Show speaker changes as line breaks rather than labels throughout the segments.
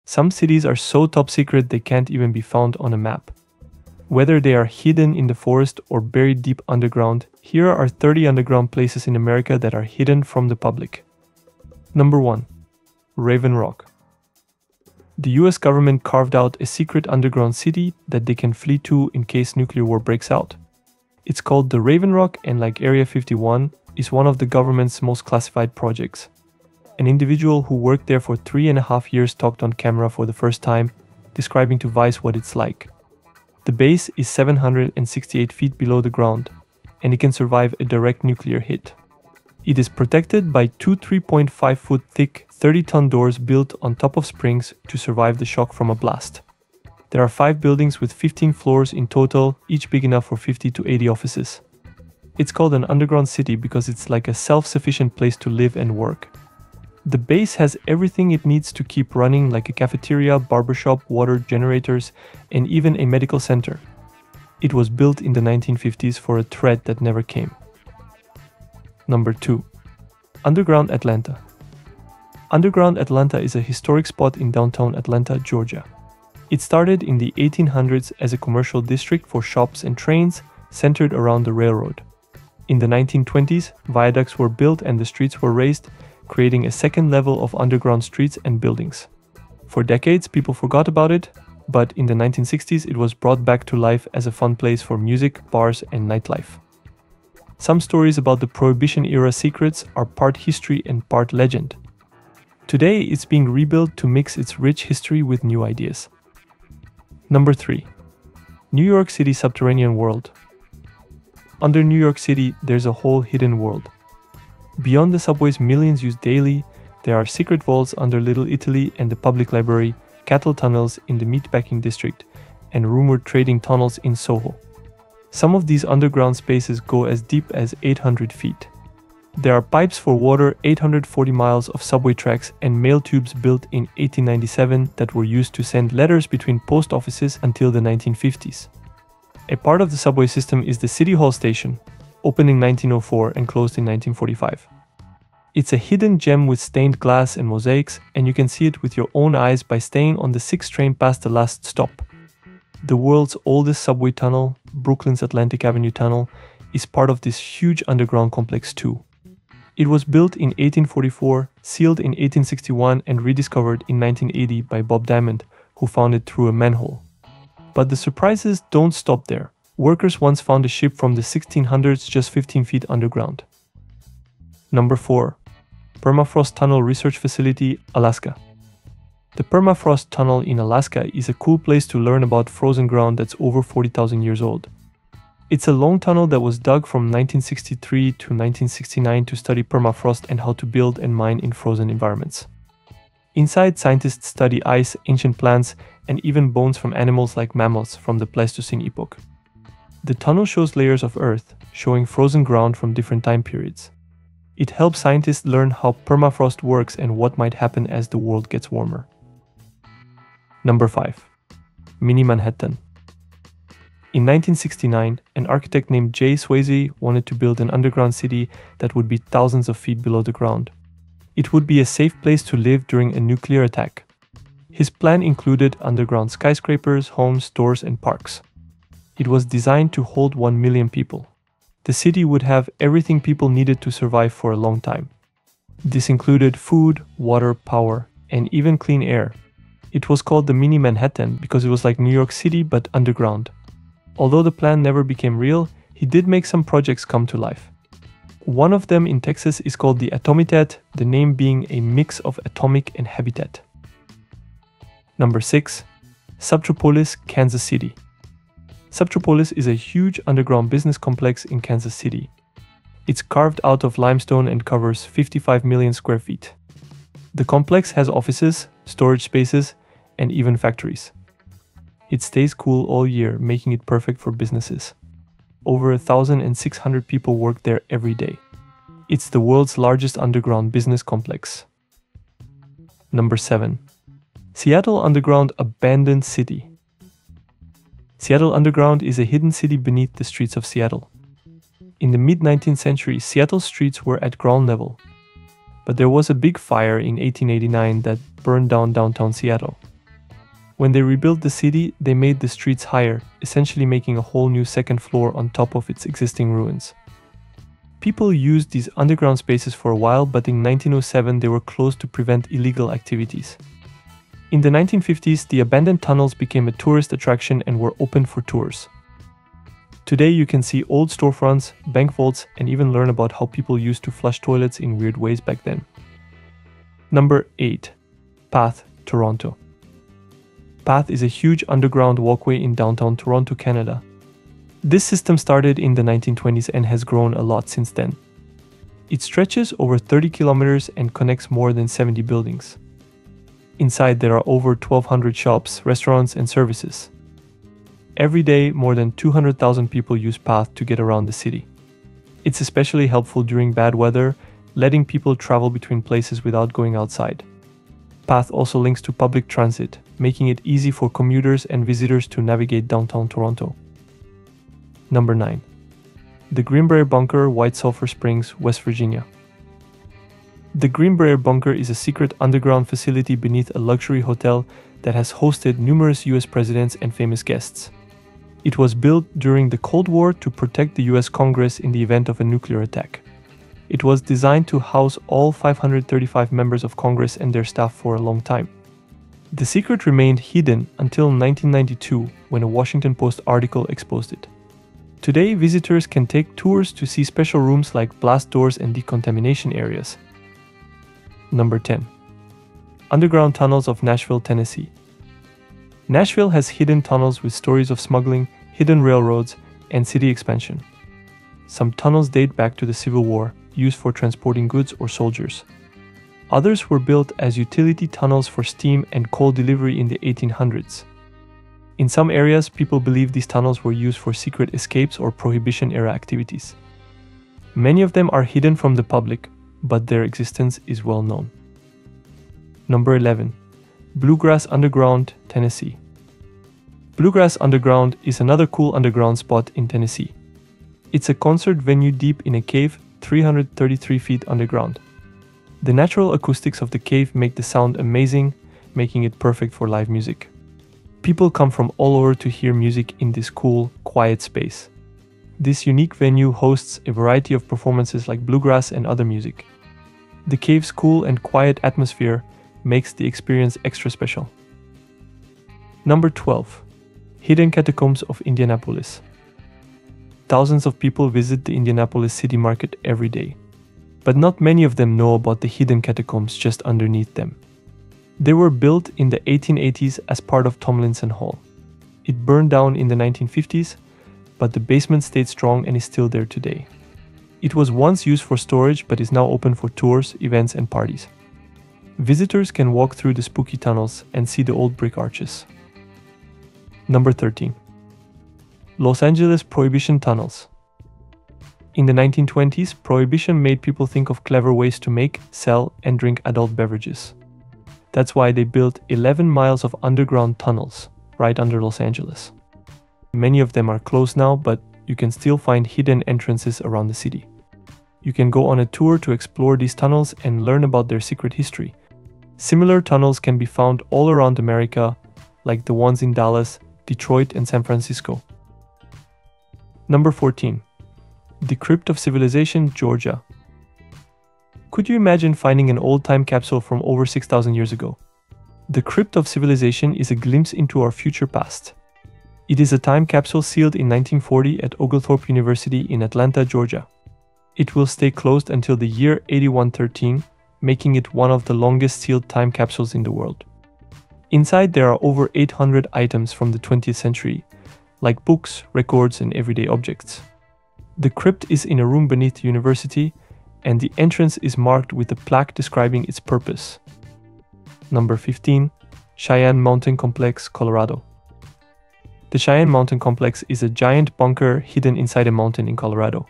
Some cities are so top secret they can't even be found on a map. Whether they are hidden in the forest or buried deep underground, here are 30 underground places in America that are hidden from the public. Number 1. Raven Rock. The US government carved out a secret underground city that they can flee to in case nuclear war breaks out. It's called the Raven Rock, and like Area 51, is one of the government's most classified projects. An individual who worked there for 3.5 years talked on camera for the first time, describing to Vice what it's like. The base is 768 feet below the ground, and it can survive a direct nuclear hit. It is protected by two 3.5-foot thick, 30-ton doors built on top of springs to survive the shock from a blast. There are 5 buildings with 15 floors in total, each big enough for 50 to 80 offices. It's called an underground city because it's like a self-sufficient place to live and work. The base has everything it needs to keep running, like a cafeteria, barbershop, water generators, and even a medical center. It was built in the 1950s for a threat that never came. Number 2. Underground Atlanta. Underground Atlanta is a historic spot in downtown Atlanta, Georgia. It started in the 1800s as a commercial district for shops and trains centered around the railroad. In the 1920s, viaducts were built and the streets were raised, creating a second level of underground streets and buildings. For decades, people forgot about it, but in the 1960s it was brought back to life as a fun place for music, bars, and nightlife. Some stories about the Prohibition-era secrets are part history and part legend. Today, it's being rebuilt to mix its rich history with new ideas. Number 3. New York City Subterranean World. Under New York City, there's a whole hidden world. Beyond the subways millions use daily, there are secret vaults under Little Italy and the public library, cattle tunnels in the meatpacking district, and rumored trading tunnels in Soho. Some of these underground spaces go as deep as 800 feet. There are pipes for water, 840 miles of subway tracks, and mail tubes built in 1897 that were used to send letters between post offices until the 1950s. A part of the subway system is the City Hall station, opened in 1904 and closed in 1945. It's a hidden gem with stained glass and mosaics, and you can see it with your own eyes by staying on the 6th train past the last stop. The world's oldest subway tunnel, Brooklyn's Atlantic Avenue Tunnel, is part of this huge underground complex too. It was built in 1844, sealed in 1861, and rediscovered in 1980 by Bob Diamond, who found it through a manhole. But the surprises don't stop there. Workers once found a ship from the 1600s just 15 feet underground. Number 4. Permafrost Tunnel Research Facility, Alaska. The Permafrost Tunnel in Alaska is a cool place to learn about frozen ground that's over 40,000 years old. It's a long tunnel that was dug from 1963 to 1969 to study permafrost and how to build and mine in frozen environments. Inside, scientists study ice, ancient plants, and even bones from animals like mammals from the Pleistocene epoch. The tunnel shows layers of earth, showing frozen ground from different time periods. It helps scientists learn how permafrost works and what might happen as the world gets warmer. Number 5. Mini Manhattan. In 1969, an architect named J. Swayze wanted to build an underground city that would be thousands of feet below the ground. It would be a safe place to live during a nuclear attack. His plan included underground skyscrapers, homes, stores, and parks. It was designed to hold 1 million people. The city would have everything people needed to survive for a long time. This included food, water, power, and even clean air. It was called the Mini Manhattan because it was like New York City but underground. Although the plan never became real, he did make some projects come to life. One of them in Texas is called the Atomitat, the name being a mix of atomic and habitat. Number 6. Subtropolis, Kansas City. Subtropolis is a huge underground business complex in Kansas City. It's carved out of limestone and covers 55 million square feet. The complex has offices, storage spaces, and even factories. It stays cool all year, making it perfect for businesses. Over 1,600 people work there every day. It's the world's largest underground business complex. Number 7. Seattle Underground Abandoned City. Seattle Underground is a hidden city beneath the streets of Seattle. In the mid-19th century, Seattle's streets were at ground level. But there was a big fire in 1889 that burned down downtown Seattle. When they rebuilt the city, they made the streets higher, essentially making a whole new second floor on top of its existing ruins. People used these underground spaces for a while, but in 1907 they were closed to prevent illegal activities. In the 1950s, the abandoned tunnels became a tourist attraction and were open for tours. Today you can see old storefronts, bank vaults, and even learn about how people used to flush toilets in weird ways back then. Number 8. Path, Toronto. Path is a huge underground walkway in downtown Toronto, Canada. This system started in the 1920s and has grown a lot since then. It stretches over 30 kilometers and connects more than 70 buildings. Inside there are over 1,200 shops, restaurants, and services. Every day, more than 200,000 people use Path to get around the city. It's especially helpful during bad weather, letting people travel between places without going outside. Path also links to public transit, making it easy for commuters and visitors to navigate downtown Toronto. Number 9. The Greenbrier Bunker, White Sulphur Springs, West Virginia. The Greenbrier Bunker is a secret underground facility beneath a luxury hotel that has hosted numerous US presidents and famous guests. It was built during the Cold War to protect the US Congress in the event of a nuclear attack. It was designed to house all 535 members of Congress and their staff for a long time. The secret remained hidden until 1992, when a Washington Post article exposed it. Today, visitors can take tours to see special rooms like blast doors and decontamination areas. Number 10. Underground tunnels of Nashville, Tennessee. Nashville has hidden tunnels with stories of smuggling, hidden railroads, and city expansion. Some tunnels date back to the Civil War, used for transporting goods or soldiers. Others were built as utility tunnels for steam and coal delivery in the 1800s. In some areas, people believe these tunnels were used for secret escapes or Prohibition-era activities. Many of them are hidden from the public, but their existence is well known. Number 11. Bluegrass Underground, Tennessee. Bluegrass Underground is another cool underground spot in Tennessee. It's a concert venue deep in a cave 333 feet underground. The natural acoustics of the cave make the sound amazing, making it perfect for live music. People come from all over to hear music in this cool, quiet space. This unique venue hosts a variety of performances like bluegrass and other music. The cave's cool and quiet atmosphere makes the experience extra special. Number 12. Hidden Catacombs of Indianapolis. Thousands of people visit the Indianapolis City Market every day, but not many of them know about the hidden catacombs just underneath them. They were built in the 1880s as part of Tomlinson Hall. It burned down in the 1950s, but the basement stayed strong and is still there today. It was once used for storage but is now open for tours, events, and parties. Visitors can walk through the spooky tunnels and see the old brick arches. Number 13. Los Angeles Prohibition Tunnels. In the 1920s, Prohibition made people think of clever ways to make, sell, and drink adult beverages. That's why they built 11 miles of underground tunnels right under Los Angeles. Many of them are closed now, but you can still find hidden entrances around the city. You can go on a tour to explore these tunnels and learn about their secret history. Similar tunnels can be found all around America, like the ones in Dallas, Detroit, and San Francisco. Number 14. The Crypt of Civilization, Georgia. Could you imagine finding an old time capsule from over 6,000 years ago? The Crypt of Civilization is a glimpse into our future past. It is a time capsule sealed in 1940 at Oglethorpe University in Atlanta, Georgia. It will stay closed until the year 8113, making it one of the longest sealed time capsules in the world. Inside there are over 800 items from the 20th century, like books, records, and everyday objects. The crypt is in a room beneath the university, and the entrance is marked with a plaque describing its purpose. Number 15. Cheyenne Mountain Complex, Colorado. The Cheyenne Mountain Complex is a giant bunker hidden inside a mountain in Colorado.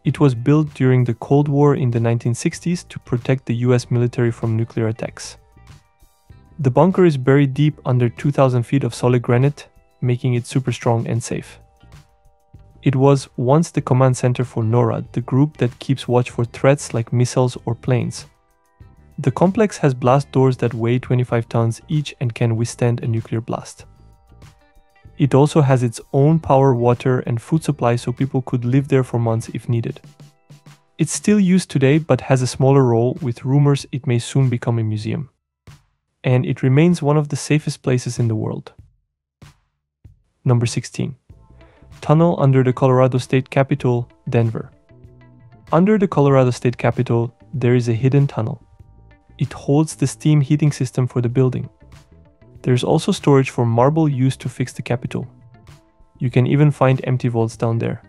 It was built during the Cold War in the 1960s to protect the US military from nuclear attacks. The bunker is buried deep under 2,000 feet of solid granite, making it super strong and safe. It was once the command center for NORAD, the group that keeps watch for threats like missiles or planes. The complex has blast doors that weigh 25 tons each and can withstand a nuclear blast. It also has its own power, water, and food supply, so people could live there for months if needed. It's still used today but has a smaller role, with rumors it may soon become a museum. And it remains one of the safest places in the world. Number 16. Tunnel under the Colorado State Capitol, Denver. Under the Colorado State Capitol, there is a hidden tunnel. It holds the steam heating system for the building. There's also storage for marble used to fix the Capitol. You can even find empty vaults down there.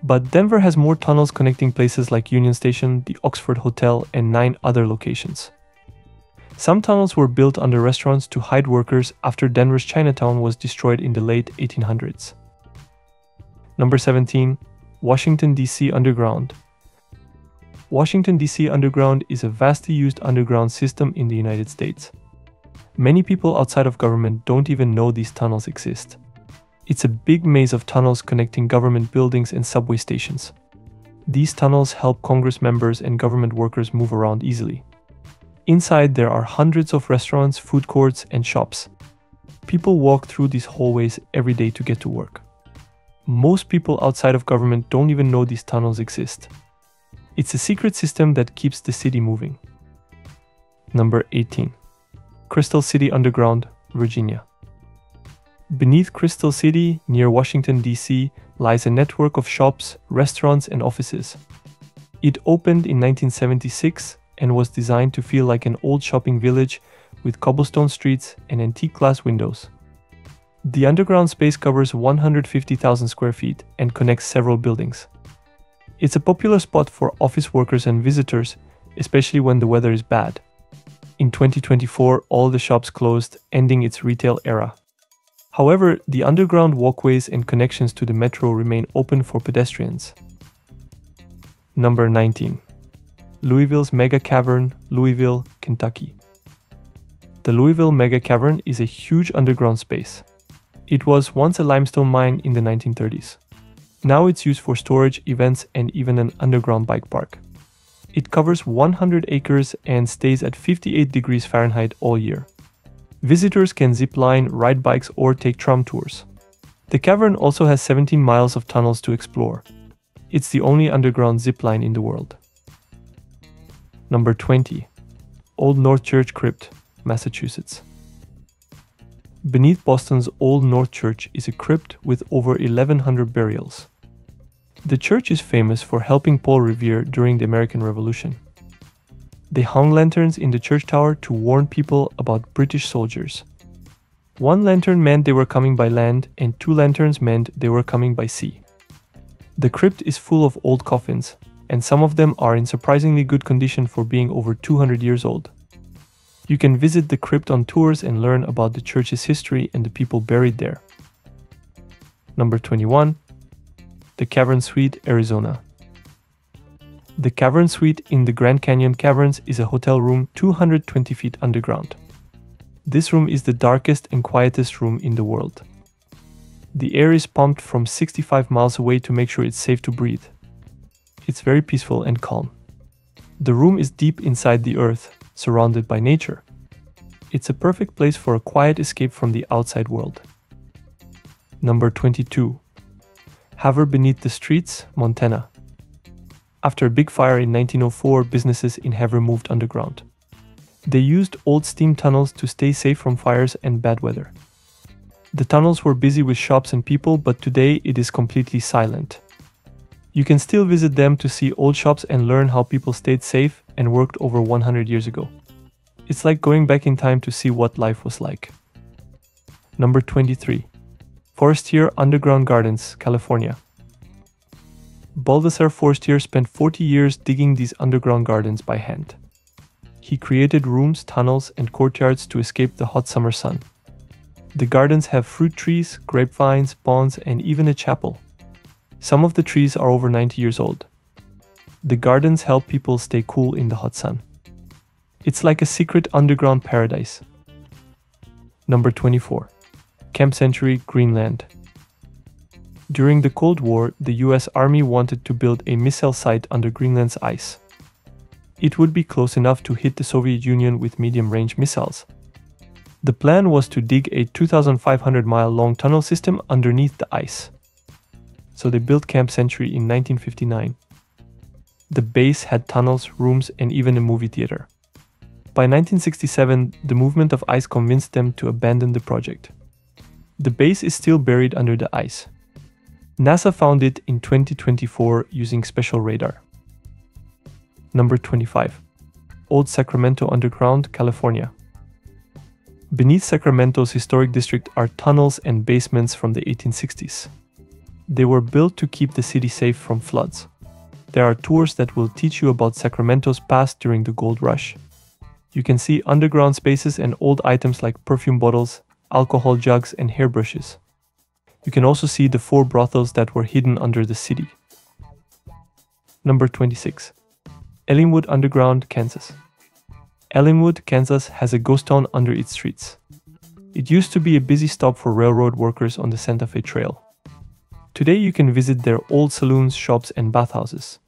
But Denver has more tunnels connecting places like Union Station, the Oxford Hotel, and 9 other locations. Some tunnels were built under restaurants to hide workers after Denver's Chinatown was destroyed in the late 1800s. Number 17. Washington, D.C. Underground. Washington, D.C. Underground is a vastly used underground system in the United States. Many people outside of government don't even know these tunnels exist. It's a big maze of tunnels connecting government buildings and subway stations. These tunnels help Congress members and government workers move around easily. Inside, there are hundreds of restaurants, food courts, and shops. People walk through these hallways every day to get to work. Most people outside of government don't even know these tunnels exist. It's a secret system that keeps the city moving. Number 18. Crystal City Underground, Virginia. Beneath Crystal City, near Washington, D.C., lies a network of shops, restaurants, and offices. It opened in 1976 and was designed to feel like an old shopping village with cobblestone streets and antique glass windows. The underground space covers 150,000 square feet and connects several buildings. It's a popular spot for office workers and visitors, especially when the weather is bad. In 2024, all the shops closed, ending its retail era. However, the underground walkways and connections to the metro remain open for pedestrians. Number 19. Louisville's Mega Cavern, Louisville, Kentucky. The Louisville Mega Cavern is a huge underground space. It was once a limestone mine in the 1930s. Now it's used for storage, events, and even an underground bike park. It covers 100 acres and stays at 58 degrees Fahrenheit all year. Visitors can zip line, ride bikes, or take tram tours. The cavern also has 17 miles of tunnels to explore. It's the only underground zip line in the world. Number 20. Old North Church Crypt, Massachusetts. Beneath Boston's Old North Church is a crypt with over 1,100 burials. The church is famous for helping Paul Revere during the American Revolution. They hung lanterns in the church tower to warn people about British soldiers. One lantern meant they were coming by land, and 2 lanterns meant they were coming by sea. The crypt is full of old coffins, and some of them are in surprisingly good condition for being over 200 years old. You can visit the crypt on tours and learn about the church's history and the people buried there. Number 21. The Cavern Suite, Arizona. The Cavern Suite in the Grand Canyon Caverns is a hotel room 220 feet underground. This room is the darkest and quietest room in the world. The air is pumped from 65 miles away to make sure it's safe to breathe. It's very peaceful and calm. The room is deep inside the earth, surrounded by nature. It's a perfect place for a quiet escape from the outside world. Number 22. Havre Beneath the Streets, Montana. After a big fire in 1904, businesses in Havre moved underground. They used old steam tunnels to stay safe from fires and bad weather. The tunnels were busy with shops and people, but today it is completely silent. You can still visit them to see old shops and learn how people stayed safe and worked over 100 years ago. It's like going back in time to see what life was like. Number 23. Forestier Underground Gardens, California. Balthasar Forestier spent 40 years digging these underground gardens by hand. He created rooms, tunnels, and courtyards to escape the hot summer sun. The gardens have fruit trees, grapevines, ponds, and even a chapel. Some of the trees are over 90 years old. The gardens help people stay cool in the hot sun. It's like a secret underground paradise. Number 24. Camp Century, Greenland. During the Cold War, the US Army wanted to build a missile site under Greenland's ice. It would be close enough to hit the Soviet Union with medium-range missiles. The plan was to dig a 2,500-mile-long tunnel system underneath the ice. So they built Camp Century in 1959. The base had tunnels, rooms, and even a movie theater. By 1967, the movement of ice convinced them to abandon the project. The base is still buried under the ice. NASA found it in 2024 using special radar. Number 25. Old Sacramento Underground, California. Beneath Sacramento's historic district are tunnels and basements from the 1860s. They were built to keep the city safe from floods. There are tours that will teach you about Sacramento's past during the gold rush. You can see underground spaces and old items like perfume bottles, alcohol jugs, and hairbrushes. You can also see the 4 brothels that were hidden under the city. Number 26. Ellinwood Underground, Kansas. Ellinwood, Kansas has a ghost town under its streets. It used to be a busy stop for railroad workers on the Santa Fe Trail. Today you can visit their old saloons, shops, and bathhouses.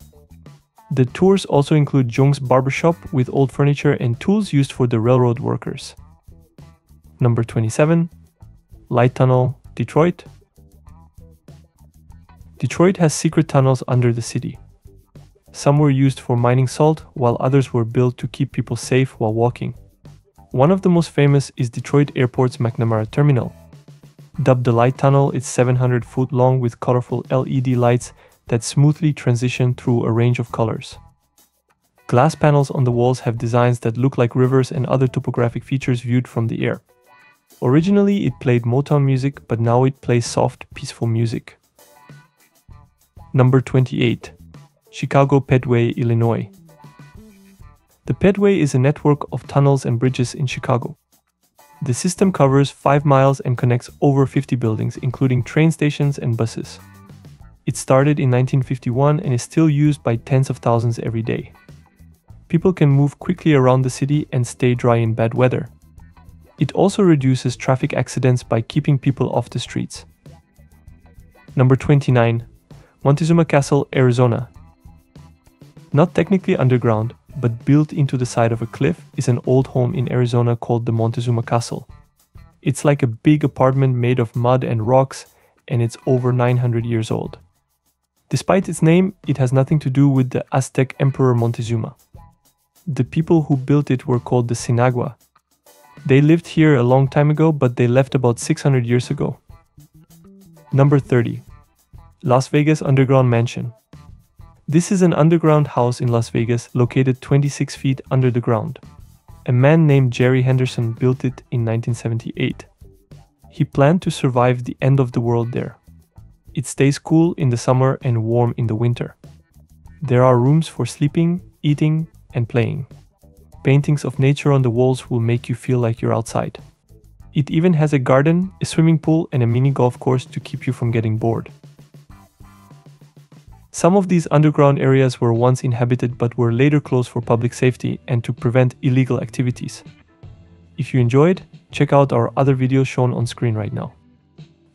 The tours also include Jung's barbershop with old furniture and tools used for the railroad workers. Number 27. Light Tunnel, Detroit. Detroit has secret tunnels under the city. Some were used for mining salt, while others were built to keep people safe while walking. One of the most famous is Detroit Airport's McNamara Terminal. Dubbed the Light Tunnel, it's 700 feet long with colorful LED lights that smoothly transition through a range of colors. Glass panels on the walls have designs that look like rivers and other topographic features viewed from the air. Originally, it played Motown music, but now it plays soft, peaceful music. Number 28. Chicago Pedway, Illinois. The Pedway is a network of tunnels and bridges in Chicago. The system covers 5 miles and connects over 50 buildings, including train stations and buses. It started in 1951 and is still used by tens of thousands every day. People can move quickly around the city and stay dry in bad weather. It also reduces traffic accidents by keeping people off the streets. Number 29. Montezuma Castle, Arizona. Not technically underground, but built into the side of a cliff, is an old home in Arizona called the Montezuma Castle. It's like a big apartment made of mud and rocks, and it's over 900 years old. Despite its name, it has nothing to do with the Aztec Emperor Montezuma. The people who built it were called the Sinagua. They lived here a long time ago, but they left about 600 years ago. Number 30. Las Vegas Underground Mansion. This is an underground house in Las Vegas located 26 feet under the ground. A man named Jerry Henderson built it in 1978. He planned to survive the end of the world there. It stays cool in the summer and warm in the winter. There are rooms for sleeping, eating, and playing. Paintings of nature on the walls will make you feel like you're outside. It even has a garden, a swimming pool, and a mini golf course to keep you from getting bored. Some of these underground areas were once inhabited but were later closed for public safety and to prevent illegal activities. If you enjoyed, check out our other videos shown on screen right now.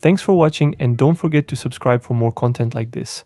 Thanks for watching and don't forget to subscribe for more content like this.